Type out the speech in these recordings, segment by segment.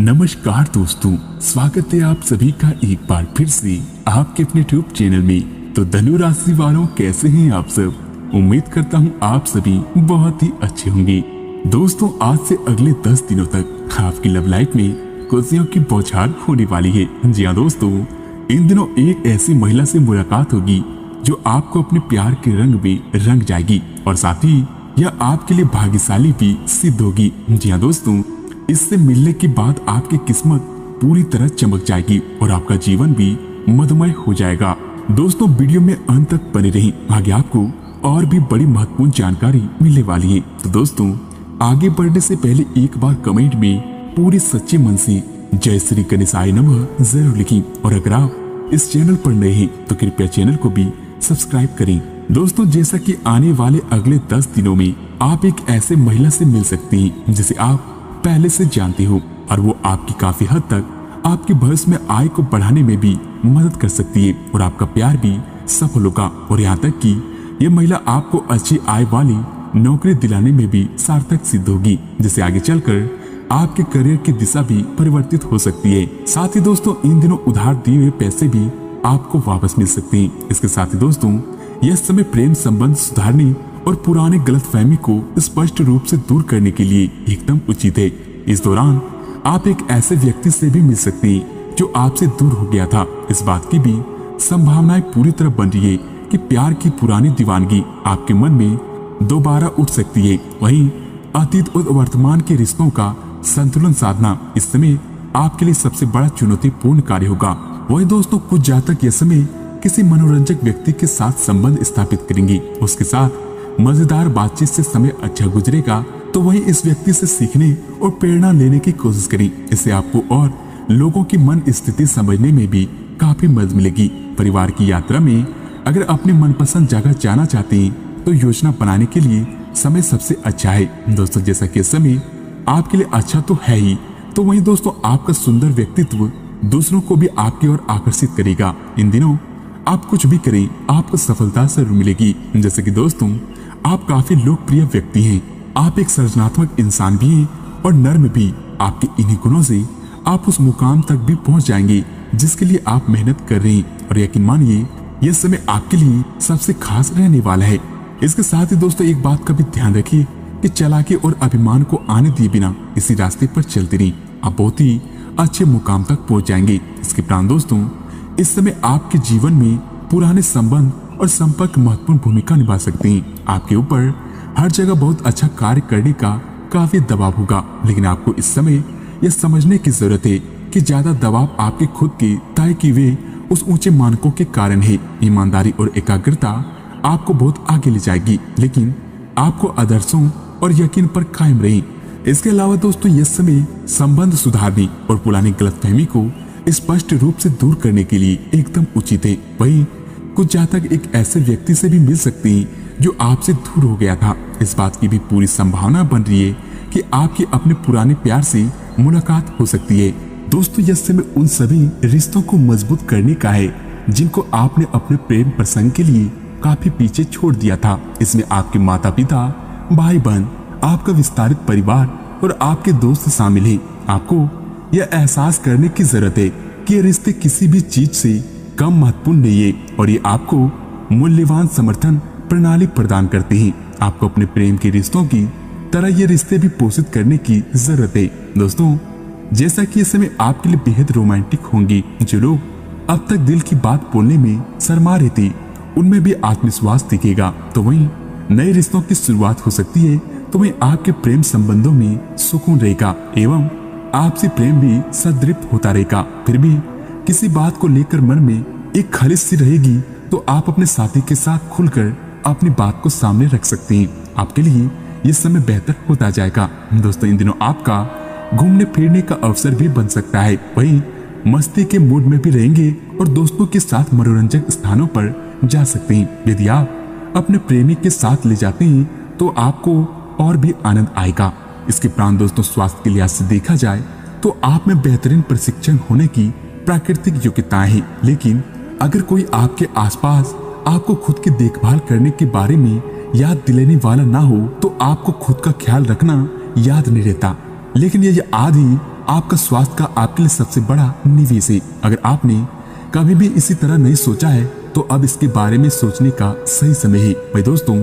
नमस्कार दोस्तों, स्वागत है आप सभी का एक बार फिर से आपके अपने यूट्यूब चैनल में। तो धनु राशि वालों, कैसे हैं आप सब? उम्मीद करता हूं आप सभी बहुत ही अच्छे होंगे। दोस्तों, आज से अगले 10 दिनों तक आपकी लव लाइफ में खुशियों की बौछार होने वाली है। जी हाँ दोस्तों, इन दिनों एक ऐसी महिला से मुलाकात होगी जो आपको अपने प्यार के रंग में रंग जाएगी और साथ ही यह आपके लिए भाग्यशाली भी सिद्ध होगी। जी हाँ दोस्तों, इससे मिलने के बाद आपकी किस्मत पूरी तरह चमक जाएगी और आपका जीवन भी मधुमय हो जाएगा। दोस्तों, वीडियो में अंत तक बने रहिए, आगे आपको और भी बड़ी महत्वपूर्ण जानकारी मिलने वाली है। तो दोस्तों, आगे बढ़ने से पहले एक बार कमेंट में पूरे सच्चे मन से जय श्री गणेशाय नमः जरूर लिखिए और अगर आप इस चैनल पर नए हैं तो कृपया चैनल को भी सब्सक्राइब करें। दोस्तों, जैसा कि आने वाले अगले 10 दिनों में आप एक ऐसे महिला से मिल सकती हैं जिसे आप पहले से जानते हो और वो आपकी काफी हद तक आपके भविष्य में आय को बढ़ाने में भी मदद कर सकती है और आपका प्यार भी सफल होगा और यहाँ तक कि ये महिला आपको अच्छी आय वाली नौकरी दिलाने में भी सार्थक सिद्ध होगी, जिससे आगे चलकर आपके करियर की दिशा भी परिवर्तित हो सकती है। साथ ही दोस्तों, इन दिनों उधार दिए हुए पैसे भी आपको वापस मिल सकते हैं। इसके साथ ही दोस्तों, यह समय प्रेम संबंध सुधारने और पुराने गलतफहमी को स्पष्ट रूप से दूर करने के लिए एकदम उचित है। इस दौरान आप एक ऐसे व्यक्ति से भी मिल सकते हैं जो आपसे दूर हो गया था। इस बात की भी संभावनाएं पूरी तरह बन रही है कि प्यार की पुरानी दीवानगी आपके मन में दोबारा उठ सकती है। वहीं अतीत और वर्तमान के रिश्तों का संतुलन साधना इस समय आपके लिए सबसे बड़ा चुनौतीपूर्ण कार्य होगा। वही दोस्तों, कुछ जातक यह समय किसी मनोरंजक व्यक्ति के साथ संबंध स्थापित करेंगे, उसके साथ मजेदार बातचीत से समय अच्छा गुजरेगा। तो वहीं इस व्यक्ति से सीखने और प्रेरणा लेने की कोशिश करें। इससे आपको और लोगों की मन स्थिति समझने में भी काफी मदद मिलेगी। परिवार की यात्रा में अगर अपने मनपसंद जगह जाना चाहते हैं तो योजना बनाने के लिए समय सबसे अच्छा है। दोस्तों, जैसा कि समय आपके लिए अच्छा तो है ही, तो वहीं दोस्तों आपका सुंदर व्यक्तित्व दूसरों को भी आपकी ओर आकर्षित करेगा। इन दिनों आप कुछ भी करें, आपको सफलता जरूर मिलेगी। जैसे कि दोस्तों, आप काफी लोकप्रिय व्यक्ति हैं, आप एक सृजनात्मक इंसान भी हैं और नर्म भी। आपके इन्हीं गुणों से आप उस मुकाम तक भी पहुंच जाएंगे जिसके लिए आप मेहनत कर रहे हैं और यकीन मानिए यह समय आपके लिए सबसे खास रहने वाला है। इसके साथ ही दोस्तों, एक बात का भी ध्यान रखिए कि चालाकी और अभिमान को आने दिए बिना इसी रास्ते पर चलते रहिए, आप बहुत ही अच्छे मुकाम तक पहुंच जाएंगे। इसके उपरांत दोस्तों, इस समय आपके जीवन में पुराने संबंध और संपर्क महत्वपूर्ण भूमिका निभा सकते हैं। आपके ऊपर हर जगह बहुत अच्छा कार्य करने का काफी दबाव होगा, लेकिन आपको इस समय यह समझने की जरूरत है कि ज्यादा दबाव आपके खुद के तय किए हुए उस ऊंचे मानकों के कारण है। ईमानदारी और एकाग्रता आपको बहुत आगे ले जाएगी, लेकिन आपको आदर्शों और यकीन पर कायम रहे। इसके अलावा दोस्तों, यह समय संबंध सुधारने और पुरानी गलतफहमी को स्पष्ट रूप से दूर करने के लिए एकदम उचित है। वहीं कुछ जातक एक ऐसे व्यक्ति से भी मिल सकते हैं जो आपसे दूर हो गया था। इस बात की भी पूरी संभावना बन रही है कि आपके अपने पुराने प्यार से मुलाकात हो सकती है। दोस्तों, यह समय उन सभी रिश्तों को मजबूत करने का है जिनको आपने अपने प्रेम प्रसंग के लिए काफी पीछे छोड़ दिया था। इसमें आपके माता पिता, भाई बहन, आपका विस्तारित परिवार और आपके दोस्त शामिल हैं। आपको यह एहसास करने की जरूरत है कि ये रिश्ते किसी भी चीज से कम महत्वपूर्ण नहीं है और ये आपको मूल्यवान समर्थन प्रणाली प्रदान करते हैं। आपको अपने प्रेम के रिश्तों की तरह ये रिश्ते भी पोषित करने की जरूरत है। दोस्तों, जैसा कि इस समय आपके लिए बेहद रोमांटिक होंगी, जो लोग अब तक दिल की बात बोलने में शर्मा रहे थे उनमें भी आत्मविश्वास दिखेगा। तो वहीं नए रिश्तों की शुरुआत हो सकती है, तो वहीं आपके प्रेम संबंधों में सुकून रहेगा एवं आपसे प्रेम भी सदृढ़ होता रहेगा। फिर भी किसी बात को लेकर मन में एक खलिश सी रहेगी तो आप अपने साथी के साथ खुलकर अपनी बात को सामने रख सकते हैं। आपके लिए ये समय बेहतर होता जाएगा। दोस्तों, इन दिनों आपका घूमने फिरने का अवसर भी बन सकता है। वहीं मस्ती के मूड में भी रहेंगे और दोस्तों के साथ मनोरंजक स्थानों पर जा सकते हैं। यदि आप अपने प्रेमी के साथ ले जाते हैं तो आपको और भी आनंद आएगा। इसके उपरांत दोस्तों, स्वास्थ्य के लिहाज से देखा जाए तो आप में बेहतरीन प्रशिक्षण होने की प्राकृतिक योग्यताएं हैं, लेकिन अगर कोई आपके आसपास आपको खुद की देखभाल करने के बारे में याद दिलाने वाला ना हो तो आपको खुद का ख्याल रखना याद नहीं रहता। लेकिन ये आदि आपका स्वास्थ्य का आपके लिए सबसे बड़ा निवेश है। अगर आपने कभी भी इसी तरह नहीं सोचा है तो अब इसके बारे में सोचने का सही समय है। भाई दोस्तों,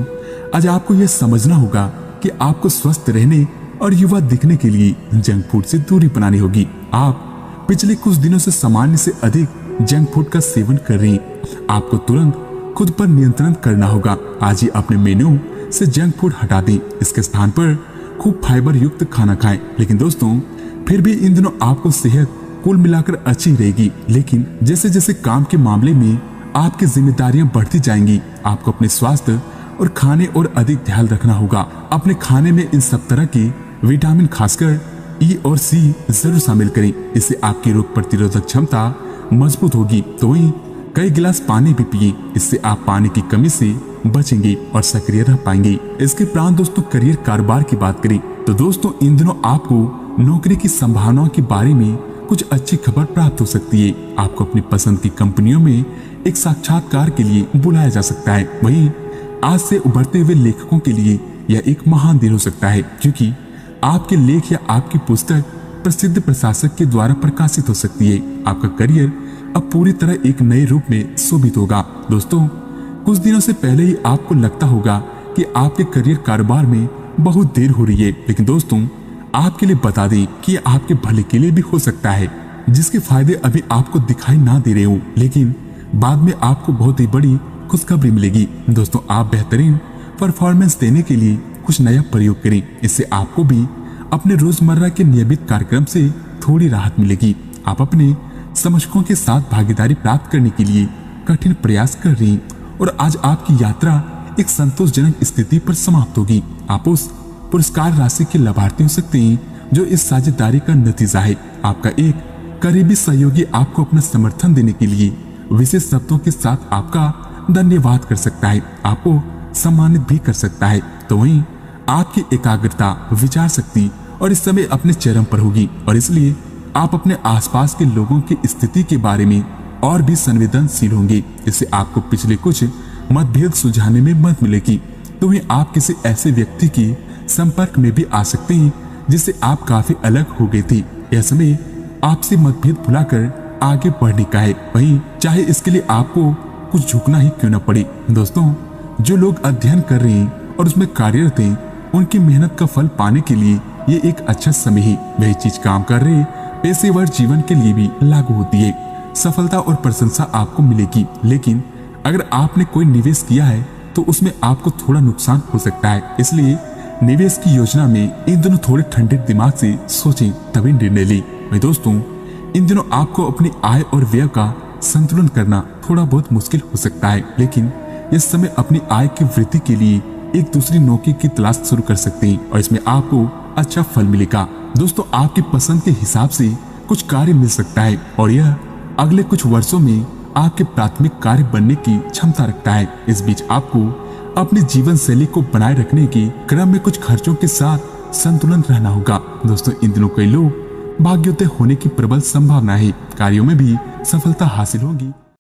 आज आपको यह समझना होगा कि आपको स्वस्थ रहने और युवा दिखने के लिए जंक फूड से दूरी बनानी होगी। आप पिछले कुछ दिनों से सामान्य से अधिक जंक फूड का सेवन कर रहे हैं। आपको तुरंत खुद पर नियंत्रण करना होगा। आज ही अपने मेन्यू से जंक फूड हटा दें। इसके स्थान पर खूब फाइबर युक्त खाना खाएं। लेकिन दोस्तों, फिर भी इन दिनों आपको सेहत कुल मिलाकर अच्छी रहेगी। लेकिन जैसे जैसे काम के मामले में आपकी जिम्मेदारियां बढ़ती जाएंगी, आपको अपने स्वास्थ्य और खाने और अधिक ध्यान रखना होगा। अपने खाने में इन सब तरह के विटामिन, खासकर ई और सी जरूर शामिल करें। इससे आपकी रोग प्रतिरोधक क्षमता मजबूत होगी। तो वहीं कई गिलास पानी भी पिए। इससे आप पानी की कमी से बचेंगे और सक्रिय रह पाएंगे। इसके उपरांत दोस्तों, करियर कारोबार की बात करें तो दोस्तों, इन दिनों आपको नौकरी की संभावनाओं के बारे में कुछ अच्छी खबर प्राप्त हो सकती है। आपको अपनी पसंद की कंपनियों में एक साक्षात्कार के लिए बुलाया जा सकता है। वहीं आज से उभरते हुए लेखकों के लिए यह एक महान दिन हो सकता है, क्योंकि आपके लेख या आपकी पुस्तक प्रसिद्ध प्रकाशक के द्वारा प्रकाशित हो सकती है। आपका करियर अब पूरी तरह एक नए रूप में शोभित होगा। दोस्तों, कुछ दिनों से पहले ही आपको लगता होगा कि आपके करियर कारोबार में बहुत देर हो रही है, लेकिन दोस्तों, आपके लिए बता दें कि यह आपके भले के लिए भी हो सकता है, जिसके फायदे अभी आपको दिखाई ना दे रहे हो, लेकिन बाद में आपको बहुत ही बड़ी खुशखबरी मिलेगी। दोस्तों, आप बेहतरीन परफॉर्मेंस देने के लिए कुछ नया प्रयोग करें। इससे आपको भी अपने रोजमर्रा के नियमित कार्यक्रम से थोड़ी राहत मिलेगी। आप अपने समर्थकों के साथ भागीदारी प्राप्त करने के लिए कठिन प्रयास कर रही हैं और आज आपकी यात्रा एक संतोषजनक स्थिति पर समाप्त होगी। आप उस पुरस्कार राशि के लाभार्थी हो सकते हैं जो इस साझेदारी का नतीजा है। आपका एक करीबी सहयोगी आपको अपना समर्थन देने के लिए विशेष शब्दों के साथ आपका धन्यवाद कर सकता है, आपको सम्मानित भी कर सकता है। तो वहीं आपकी एकाग्रता, विचार शक्ति और इस समय अपने चरम पर होगी और इसलिए आप अपने आसपास के लोगों की स्थिति के बारे में और भी संवेदनशील होंगे। इससे आपको पिछले कुछ मतभेद सुलझाने में मदद मिलेगी। तो वहीं आप किसी ऐसे व्यक्ति के संपर्क में भी आ सकते हैं जिससे आप काफी अलग हो गए थे। यह समय आपसे मतभेद भुलाकर आगे बढ़ने का है, वहीं चाहे इसके लिए आपको कुछ झुकना ही क्यों न पड़े। दोस्तों, जो लोग अध्ययन कर रहे हैं और उसमें कार्यरत हैं, उनकी मेहनत का फल पाने के लिए ये एक अच्छा समय है। वही चीज काम कर रहे पेशेवर जीवन के लिए भी लागू होती है। सफलता और प्रशंसा आपको मिलेगी, लेकिन अगर आपने कोई निवेश किया है तो उसमें आपको थोड़ा नुकसान हो सकता है। इसलिए निवेश की योजना में इन दिनों थोड़े ठंडे दिमाग से सोचें, तभी निर्णय लें। भाई दोस्तों, इन दिनों आपको अपनी आय और व्यय का संतुलन करना थोड़ा बहुत मुश्किल हो सकता है, लेकिन इस समय अपनी आय की वृद्धि के लिए एक दूसरी नौकरी की तलाश शुरू कर सकते हैं और इसमें आपको अच्छा फल मिलेगा। दोस्तों, आपकी पसंद के हिसाब से कुछ कार्य मिल सकता है और यह अगले कुछ वर्षों में आपके प्राथमिक कार्य बनने की क्षमता रखता है। इस बीच आपको अपनी जीवन शैली को बनाए रखने के क्रम में कुछ खर्चों के साथ संतुलन रहना होगा। दोस्तों, इन दिनों कई लोग भाग्योदय होने की प्रबल संभावना है। कार्यों में भी सफलता हासिल होगी।